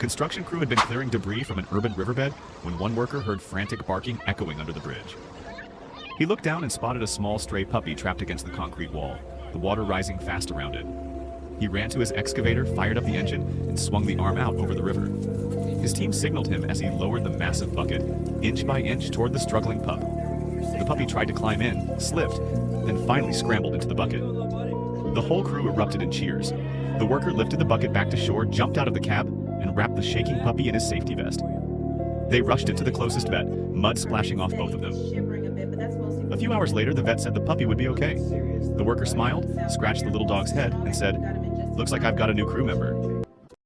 construction crew had been clearing debris from an urban riverbed when one worker heard frantic barking echoing under the bridge. He looked down and spotted a small stray puppy trapped against the concrete wall, the water rising fast around it. He ran to his excavator, fired up the engine, and swung the arm out over the river. His team signaled him as he lowered the massive bucket, inch by inch toward the struggling pup. The puppy tried to climb in, slipped, then finally scrambled into the bucket. The whole crew erupted in cheers. The worker lifted the bucket back to shore, jumped out of the cab, and wrapped the shaking puppy in his safety vest. They rushed it to the closest vet, mud splashing off both of them. A few hours later, the vet said the puppy would be okay. The worker smiled, scratched the little dog's head, and said, "Looks like I've got a new crew member."